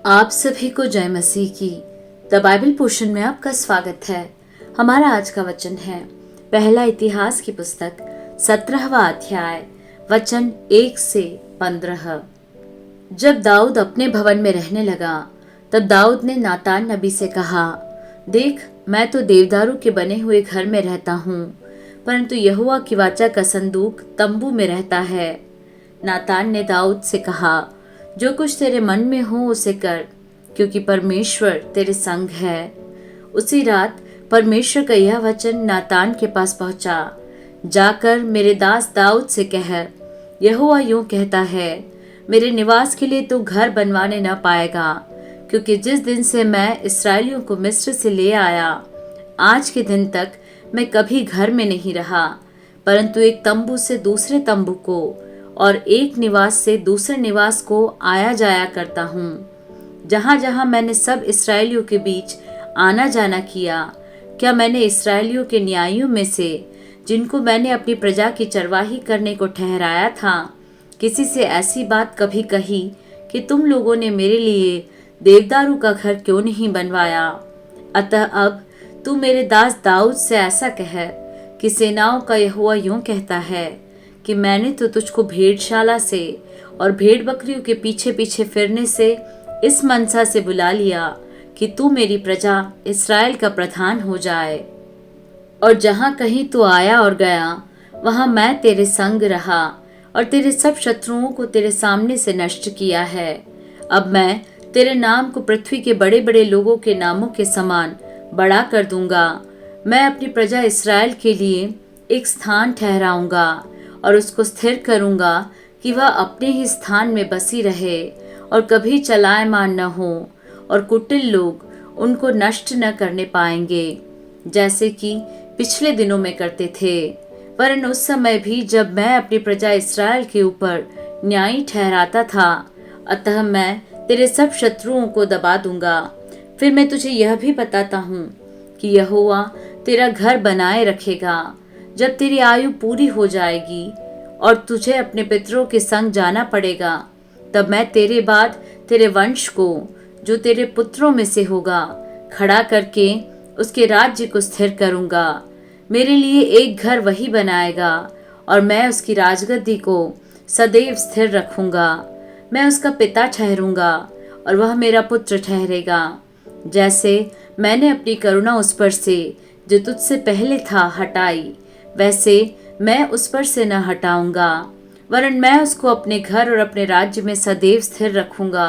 आप सभी को जय मसीह की द बाइबल पोर्शन में आपका स्वागत है। हमारा आज का वचन है पहला इतिहास की पुस्तक 17वां अध्याय वचन 1 से 15। जब दाऊद अपने भवन में रहने लगा तब दाऊद ने नातान नबी से कहा, देख, मैं तो देवदारू के बने हुए घर में रहता हूँ, परंतु यहोवा की वाचा का संदूक तंबू में रहता है। नातान ने दाऊद से कहा, जो कुछ तेरे मन में हो उसे कर, क्योंकि परमेश्वर तेरे संग है। उसी रात परमेश्वर का यह वचन नातान के पास पहुंचा, जाकर मेरे दास दाऊद से कह, यहोवा यूं कहता है, मेरे निवास के लिए तू घर बनवाने न पाएगा, क्योंकि जिस दिन से मैं इस्राएलियों को मिस्र से ले आया आज के दिन तक मैं कभी घर में नहीं रहा, परंतु एक तंबू से दूसरे तंबू को और एक निवास से दूसरे निवास को आया जाया करता हूँ। जहाँ जहाँ मैंने सब इस्राएलियों के बीच आना जाना किया, क्या मैंने इस्राएलियों के न्यायियों में से, जिनको मैंने अपनी प्रजा की चरवाही करने को ठहराया था, किसी से ऐसी बात कभी कही कि तुम लोगों ने मेरे लिए देवदारू का घर क्यों नहीं बनवाया? अतः अब तू मेरे दास दाऊद से ऐसा कह कि सेनाओं का यहोवा यूं कहता है कि मैंने तो तुझको भेड़शाला से और भेड़ बकरियों के पीछे पीछे फिरने से इस मनसा से बुला लिया कि तू मेरी प्रजा इस्राएल का प्रधान हो जाए। और जहाँ कहीं तू आया और गया वहाँ मैं तेरे संग रहा और तेरे सब शत्रुओं को तेरे सामने से नष्ट किया है। अब मैं तेरे नाम को पृथ्वी के बड़े बड़े लोगों के नामों के समान बड़ा कर दूंगा। मैं अपनी प्रजा इस्राएल के लिए एक स्थान ठहराऊंगा और उसको स्थिर करूंगा कि वह अपने ही स्थान में बसी रहे और कभी चलायमान न हो, और कुटिल लोग उनको नष्ट न करने पाएंगे, जैसे कि पिछले दिनों में करते थे, वरन उस समय भी जब मैं अपनी प्रजा इस्राएल के ऊपर न्यायी ठहराता था। अतः मैं तेरे सब शत्रुओं को दबा दूंगा। फिर मैं तुझे यह भी बताता हूँ कि यहोवा तेरा घर बनाए रखेगा। जब तेरी आयु पूरी हो जाएगी और तुझे अपने पितरों के संग जाना पड़ेगा, तब मैं तेरे बाद तेरे वंश को, जो तेरे पुत्रों में से होगा, खड़ा करके उसके राज्य को स्थिर करूंगा। मेरे लिए एक घर वही बनाएगा और मैं उसकी राजगद्दी को सदैव स्थिर रखूंगा। मैं उसका पिता ठहरूंगा और वह मेरा पुत्र ठहरेगा। जैसे मैंने अपनी करुणा उस पर से जो तुझसे पहले था हटाई, वैसे मैं उस पर से न हटाऊंगा, वरन मैं उसको अपने घर और अपने राज्य में सदैव स्थिर रखूंगा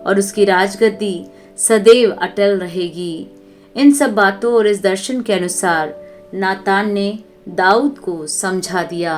और उसकी राजगद्दी सदैव अटल रहेगी। इन सब बातों और इस दर्शन के अनुसार नातान ने दाऊद को समझा दिया।